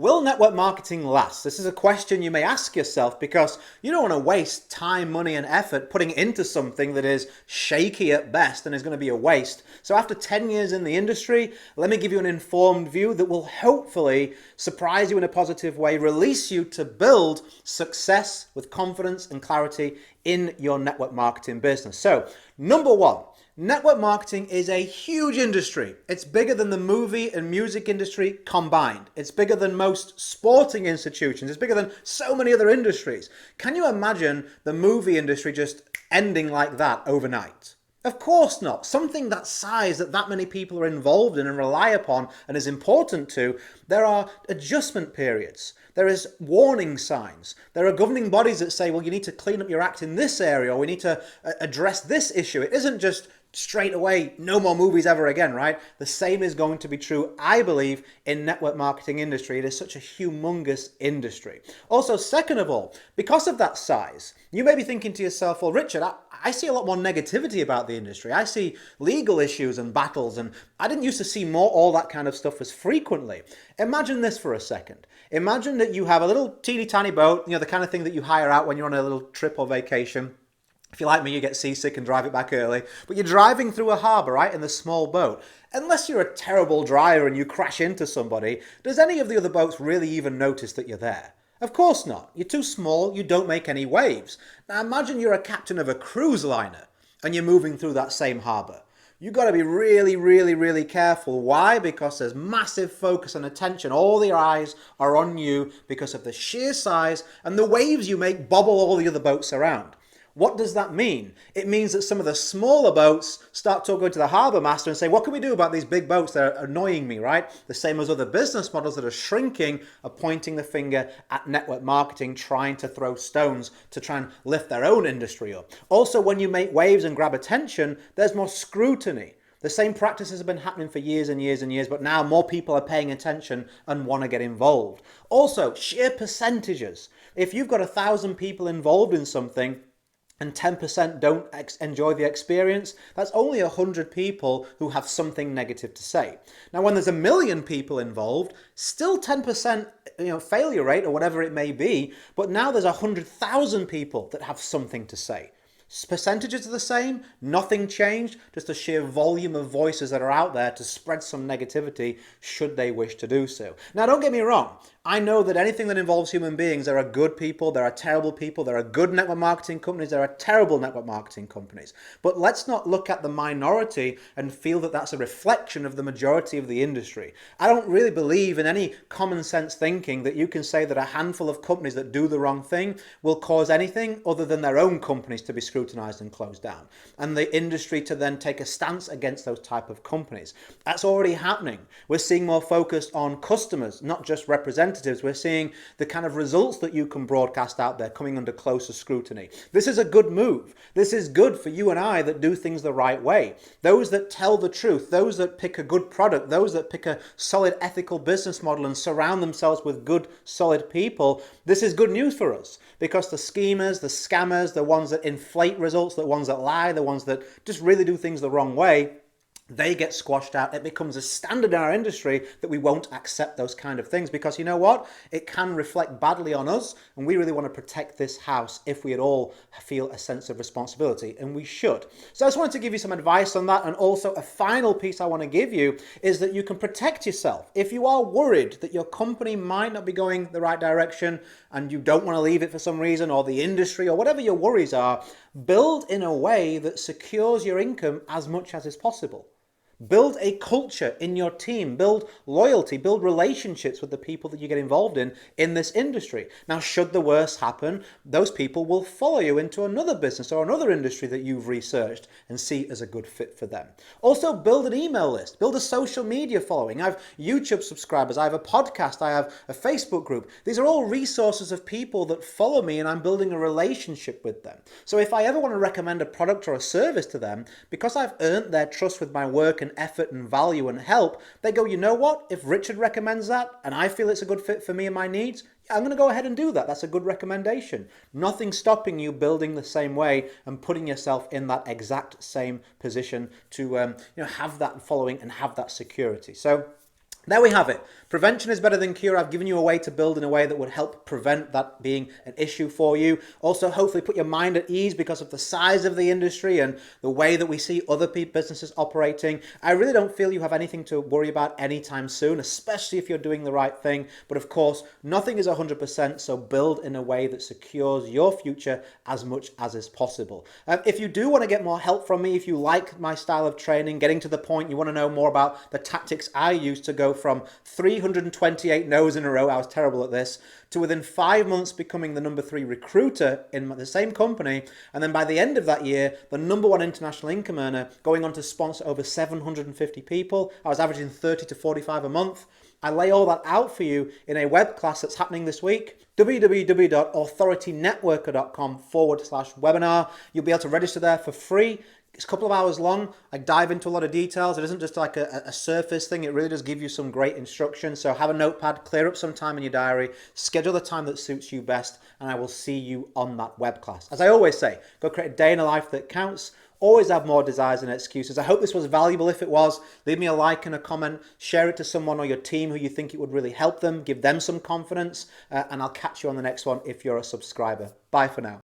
Will network marketing last? This is a question you may ask yourself because you don't want to waste time, money, and effort putting it into something that is shaky at best and is going to be a waste. So after 10 years in the industry, let me give you an informed view that will hopefully surprise you in a positive way, release you to build success with confidence and clarity in your network marketing business. So, number one, network marketing is a huge industry. It's bigger than the movie and music industry combined. It's bigger than most sporting institutions. It's bigger than so many other industries. Can you imagine the movie industry just ending like that overnight? Of course not. Something that size, that many people are involved in and rely upon and is important to, there are adjustment periods. There is warning signs. There are governing bodies that say, well, you need to clean up your act in this area, or we need to address this issue. It isn't just straight away, no more movies ever again, right? The same is going to be true, I believe, in network marketing industry. It is such a humongous industry. Also, second of all, because of that size, you may be thinking to yourself, well, Richard, I see a lot more negativity about the industry. I see legal issues and battles, and I didn't used to see all that kind of stuff as frequently. Imagine this for a second. Imagine that you have a little teeny tiny boat, the kind of thing that you hire out when you're on a little trip or vacation. If you're like me, you get seasick and drive it back early. But you're driving through a harbour, right, in the small boat. Unless you're a terrible driver and you crash into somebody, does any of the other boats really even notice that you're there? Of course not. You're too small, you don't make any waves. Now imagine you're a captain of a cruise liner and you're moving through that same harbour. You've got to be really, really, really careful. Why? Because there's massive focus and attention. All the eyes are on you because of the sheer size and the waves you make bobble all the other boats around. What does that mean? It means that some of the smaller boats start talking to the harbour master and say, what can we do about these big boats that are annoying me, right? The same as other business models that are shrinking are pointing the finger at network marketing, trying to throw stones to try and lift their own industry up. Also, when you make waves and grab attention, there's more scrutiny. The same practices have been happening for years and years and years, but now more people are paying attention and want to get involved. Also, sheer percentages. If you've got 1,000 people involved in something, and 10% don't enjoy the experience, that's only 100 people who have something negative to say. Now, when there's 1 million people involved, still 10% failure rate or whatever it may be, but now there's 100,000 people that have something to say. Percentages are the same, nothing changed, just a sheer volume of voices that are out there to spread some negativity should they wish to do so. Now, don't get me wrong. I know that anything that involves human beings, there are good people, there are terrible people, there are good network marketing companies, there are terrible network marketing companies. But let's not look at the minority and feel that that's a reflection of the majority of the industry. I don't really believe in any common sense thinking that you can say that a handful of companies that do the wrong thing will cause anything other than their own companies to be scrutinized and closed down, and the industry to then take a stance against those type of companies. That's already happening. We're seeing more focus on customers, not just representatives. We're seeing the kind of results that you can broadcast out there coming under closer scrutiny. This is a good move. This is good for you and I that do things the right way. Those that tell the truth, those that pick a good product, those that pick a solid ethical business model and surround themselves with good, solid people. This is good news for us because the schemers, the scammers, the ones that inflate results, the ones that lie, the ones that just really do things the wrong way, they get squashed out. It becomes a standard in our industry that we won't accept those kind of things because you know what? It can reflect badly on us, and we really want to protect this house if we at all feel a sense of responsibility, and we should. So I just wanted to give you some advice on that, and also a final piece I want to give you is that you can protect yourself. If you are worried that your company might not be going the right direction and you don't want to leave it for some reason, or the industry, or whatever your worries are, build in a way that secures your income as much as is possible. Build a culture in your team, build loyalty, build relationships with the people that you get involved in this industry. Now, should the worst happen, those people will follow you into another business or another industry that you've researched and see as a good fit for them. Also, build an email list, build a social media following. I have YouTube subscribers, I have a podcast, I have a Facebook group. These are all resources of people that follow me and I'm building a relationship with them. So if I ever want to recommend a product or a service to them, because I've earned their trust with my work and effort and value and help, they go, you know what? If Richard recommends that and I feel it's a good fit for me and my needs, I'm going to go ahead and do that. That's a good recommendation. Nothing stopping you building the same way and putting yourself in that exact same position to have that following and have that security. So There we have it. Prevention is better than cure. I've given you a way to build in a way that would help prevent that being an issue for you. Also, hopefully put your mind at ease because of the size of the industry and the way that we see other businesses operating. I really don't feel you have anything to worry about anytime soon, especially if you're doing the right thing. But of course, nothing is 100%, so build in a way that secures your future as much as is possible. If you do want to get more help from me, if you like my style of training, getting to the point, you want to know more about the tactics I use to go from 328 no's in a row, I was terrible at this, to within 5 months becoming the number 3 recruiter in the same company, and then by the end of that year, the number 1 international income earner, going on to sponsor over 750 people. I was averaging 30 to 45 a month. I lay all that out for you in a web class that's happening this week, www.authoritynetworker.com/webinar. You'll be able to register there for free. It's a couple of hours long. I dive into a lot of details. It isn't just like a surface thing. It really does give you some great instruction. So have a notepad, clear up some time in your diary, schedule the time that suits you best, and I will see you on that web class. As I always say, go create a day in a life that counts. Always have more desires than excuses. I hope this was valuable. If it was, leave me a like and a comment. Share it to someone or your team who you think it would really help them. Give them some confidence. And I'll catch you on the next one if you're a subscriber. Bye for now.